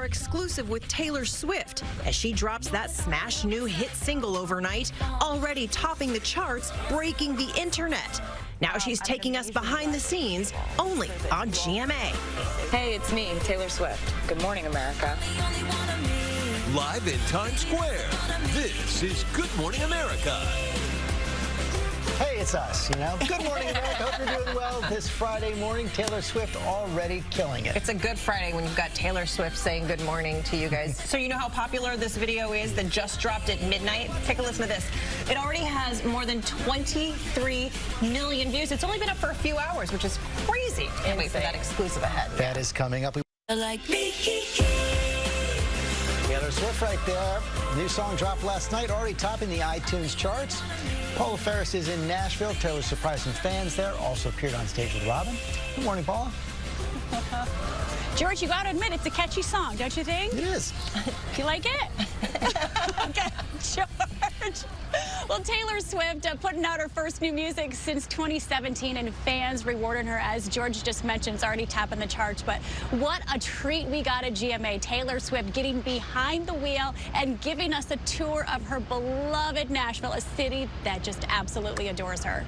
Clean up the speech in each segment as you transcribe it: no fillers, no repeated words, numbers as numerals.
exclusive with Taylor Swift as she drops that smash new hit single overnight, already topping the charts, breaking the internet. Now she's taking us behind the scenes only on GMA. Hey, it's me, Taylor Swift. Good morning, America. Live in Times Square, this is Good Morning America. Hey, it's us, Good morning, America. Hope you're doing well this Friday morning. Taylor Swift already killing it. It's a good Friday when you've got Taylor Swift saying good morning to you guys. So you know how popular this video is that just dropped at midnight? Take a listen to this. It already has more than 23 million views. It's only been up for a few hours, which is crazy. Can't wait for that exclusive ahead. That is coming up. Like me. Taylor Swift right there. New song dropped last night, already topping the iTunes charts. Paula Ferris is in Nashville. Taylor surprised some fans there. Also appeared on stage with Robin. Good morning, Paula. George, you got to admit, it's a catchy song, don't you think? It is. You like it? Okay, George. Well, Taylor Swift putting out her first new music since 2017, and fans rewarding her, as George just mentioned, it's already topping the charts. But what a treat we got at GMA. Taylor Swift getting behind the wheel and giving us a tour of her beloved Nashville, a city that just absolutely adores her.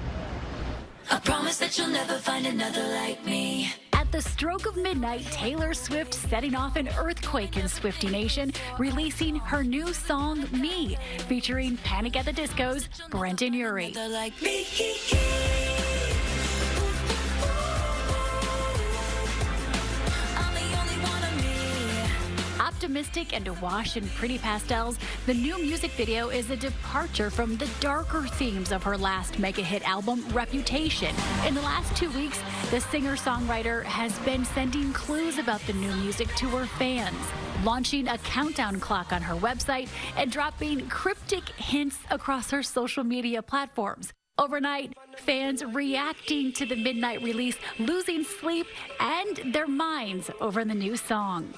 I promise that you'll never find another like me. At the stroke of midnight, Taylor Swift setting off an earthquake in Swiftie Nation, releasing her new song, Me, featuring Panic at the Disco's Brendan Urie. Like me. Optimistic and awash in pretty pastels, the new music video is a departure from the darker themes of her last mega hit album, Reputation. In the last 2 weeks, the singer-songwriter has been sending clues about the new music to her fans, launching a countdown clock on her website and dropping cryptic hints across her social media platforms. Overnight, fans reacting to the midnight release, losing sleep and their minds over the new song.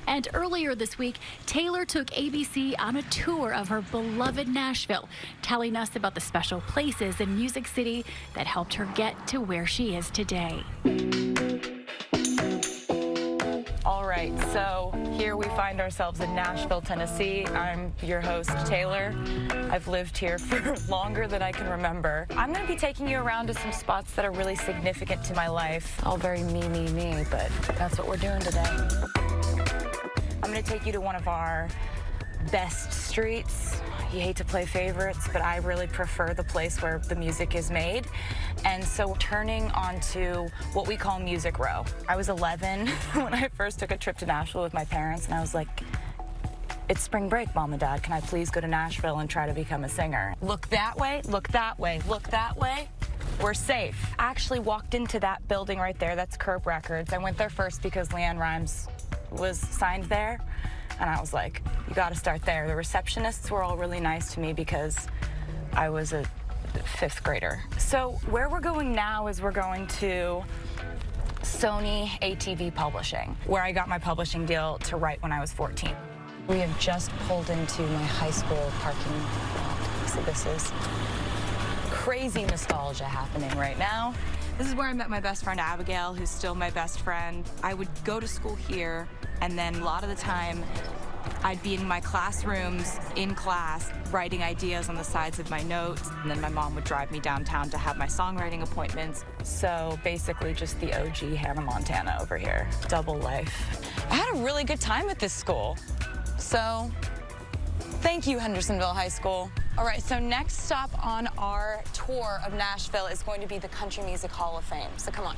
And earlier this week, Taylor took ABC on a tour of her beloved Nashville, telling us about the special places in Music City that helped her get to where she is today. All right, so here we find ourselves in Nashville, Tennessee. I'm your host, Taylor. I've lived here for longer than I can remember. I'm going to be taking you around to some spots that are really significant to my life. All very me, but that's what we're doing today. I'm going to take you to one of our best streets. You hate to play favorites, but I really prefer the place where the music is made. And so turning onto what we call Music Row. I was 11 when I first took a trip to Nashville with my parents, and I was like, it's spring break, Mom and Dad. Can I please go to Nashville and try to become a singer? Look that way, look that way, look that way. We're safe. I actually walked into that building right there. That's Curb Records. I went there first because Leanne Rimes was signed there, and I was like, you got to start there. The receptionists were all really nice to me because I was a 5th grader. So where we're going now is we're going to Sony ATV Publishing, where I got my publishing deal to write when I was 14. We have just pulled into my high school parking lot. So this is crazy nostalgia happening right now. This is where I met my best friend, Abigail, who's still my best friend. I would go to school here, and then a lot of the time, I'd be in my classrooms, in class, writing ideas on the sides of my notes, and then my mom would drive me downtown to have my songwriting appointments. So basically just the OG Hannah Montana over here. Double life. I had a really good time at this school, so thank you, Hendersonville High School. All right, so next stop on our tour of Nashville is going to be the Country Music Hall of Fame. So come on.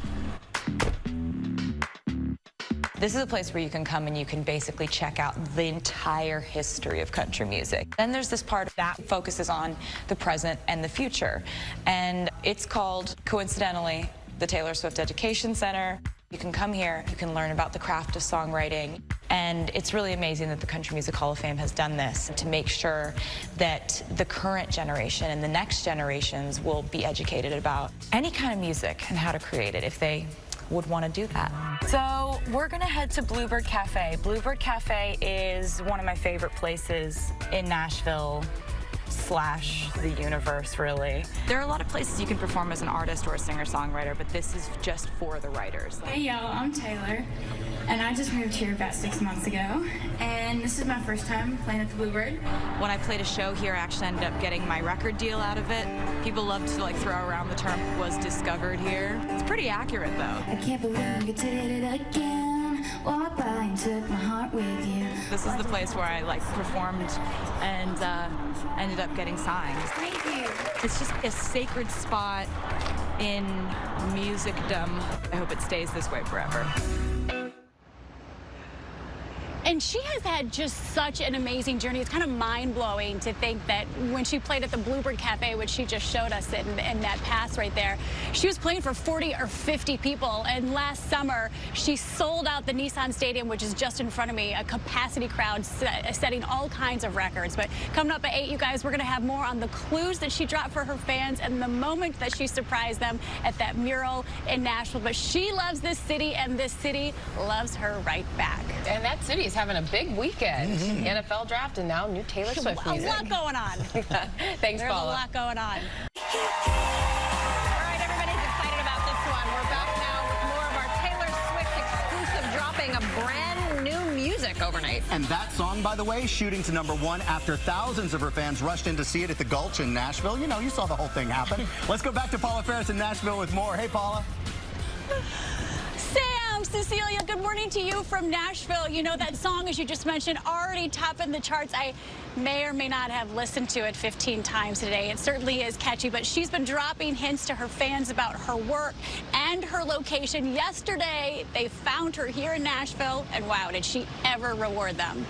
This is a place where you can come and you can basically check out the entire history of country music. Then there's this part that focuses on the present and the future. And it's called, coincidentally, the Taylor Swift Education Center. You can come here, you can learn about the craft of songwriting, and it's really amazing that the Country Music Hall of Fame has done this to make sure that the current generation and the next generations will be educated about any kind of music and how to create it if they would want to do that. So we're gonna head to Bluebird Cafe. Bluebird Cafe is one of my favorite places in Nashville. slash the universe, really. There are a lot of places you can perform as an artist or a singer-songwriter, but this is just for the writers. Hey y'all, I'm Taylor, and I just moved here about 6 months ago, and this is my first time playing at the Bluebird. When I played a show here, I actually ended up getting my record deal out of it. People love to like throw around the term "was discovered here." It's pretty accurate though. I can't believe you did it again. Walked by and took my heart with you. This is the place where I like performed and ended up getting signed. Thank you. It's just a sacred spot in musicdom. I hope it stays this way forever. And she has had just such an amazing journey. It's kind of mind-blowing to think that when she played at the Bluebird Cafe, which she just showed us in that pass right there, she was playing for 40 or 50 people. And last summer, she sold out the Nissan Stadium, which is just in front of me, a capacity crowd setting all kinds of records. But coming up at 8, you guys, we're going to have more on the clues that she dropped for her fans and the moment that she surprised them at that mural in Nashville. But she loves this city, and this city loves her right back. And that city is having a big weekend. NFL draft and now new Taylor Swift music. A lot going on. Thanks, There's Paula. a lot going on. All right, everybody's excited about this one. We're back now with more of our Taylor Swift exclusive dropping of brand new music overnight. And that song, by the way, shooting to #1 after thousands of her fans rushed in to see it at the Gulch in Nashville. You know, you saw the whole thing happen. Let's go back to Paula Ferris in Nashville with more. Hey, Paula. Sam, Cecilia, good morning to you from Nashville. You know, that song, as you just mentioned, already topping the charts. I may or may not have listened to it 15 times today. It certainly is catchy, but she's been dropping hints to her fans about her work and her location. Yesterday, they found her here in Nashville, and wow, did she ever reward them.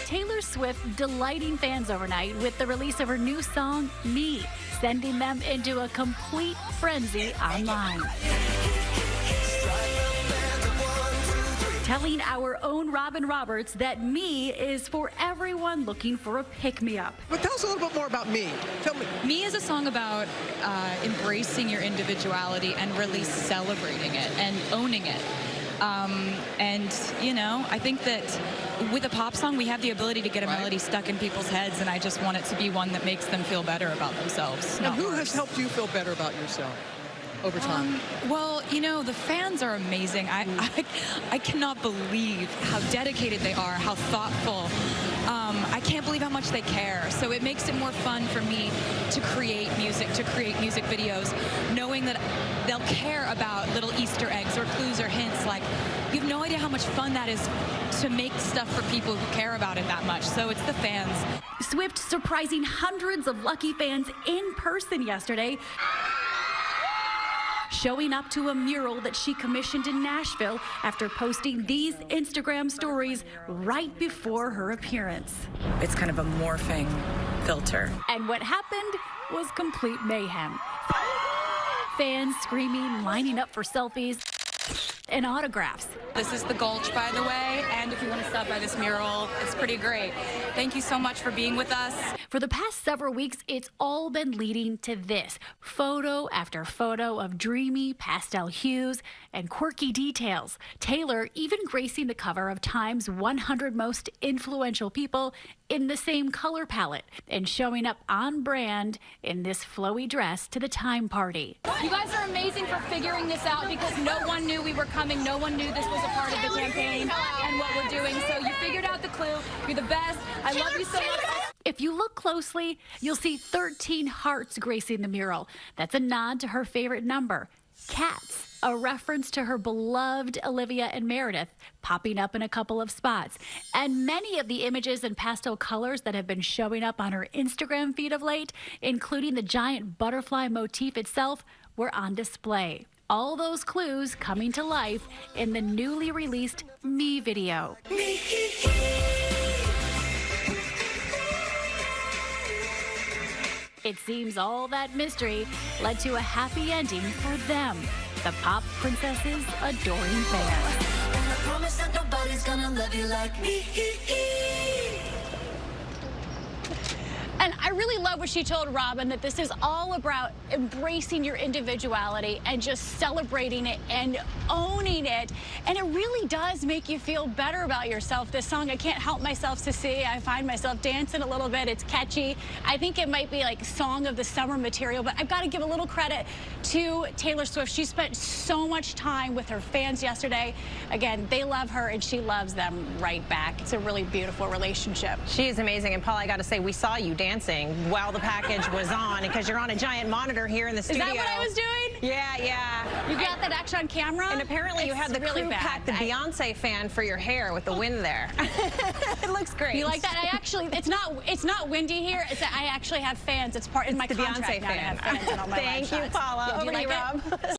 Taylor Swift delighting fans overnight with the release of her new song, Me, sending them into a complete frenzy online. Telling our own Robin Roberts that Me is for everyone looking for a pick-me-up. But tell us a little bit more about Me. Tell me. Me is a song about embracing your individuality and really celebrating it and owning it. And, you know, I think that with a pop song, we have the ability to get a melody stuck in people's heads, and I just want it to be one that makes them feel better about themselves. And who has helped you feel better about yourself over time? Well, you know, the fans are amazing. I cannot believe how dedicated they are, how thoughtful. I can't believe how much they care. So it makes it more fun for me to create music videos, knowing that they'll care about little Easter eggs or clues or hints. Like, you have no idea how much fun that is to make stuff for people who care about it that much. So it's the fans. Swift surprising hundreds of lucky fans in person yesterday, showing up to a mural that she commissioned in Nashville after posting these Instagram stories right before her appearance. It's kind of a morphing filter. And what happened was complete mayhem. Fans screaming, lining up for selfies and autographs. This is the Gulch, by the way, and if you want to stop by this mural, it's pretty great. Thank you so much for being with us. For the past several weeks, it's all been leading to this. Photo after photo of dreamy pastel hues and quirky details. Taylor even gracing the cover of Time's 100 Most Influential People in the same color palette and showing up on brand in this flowy dress to the Time party. You guys are amazing for figuring this out because no one knew we were coming. No one knew this was a part of the campaign and what we're doing. So you figured out the clue. You're the best. I love you so much. If you look closely, you'll see 13 hearts gracing the mural. That's a nod to her favorite number, cats, a reference to her beloved Olivia and Meredith, popping up in a couple of spots. And many of the images and pastel colors that have been showing up on her Instagram feed of late, including the giant butterfly motif itself, were on display. All those clues coming to life in the newly released Me video. It seems all that mystery led to a happy ending for them, the pop princess's adoring fans. And I promise that nobody's gonna love you like me. And I really love love what she told Robin, that this is all about embracing your individuality and just celebrating it and owning it. And it really does make you feel better about yourself. This song, I can't help myself to see. I find myself dancing a little bit. It's catchy. I think it might be like song of the summer material, but I've got to give a little credit to Taylor Swift. She spent so much time with her fans yesterday. Again, they love her and she loves them right back. It's a really beautiful relationship. She is amazing. And Paul, I got to say, we saw you dancing while the package was on, because you're on a giant monitor here in the studio. Is that what I was doing? Yeah. You got that action on camera? And apparently you had the really crew pack the Beyonce fan for your hair with the wind there. It looks great. You like that? I actually, it's not windy here. I actually have fans. It's part in my the contract Beyonce now to fan. have fans in all my live Thank you, shots. Paula. Yeah, do Over you to you, like it? Rob.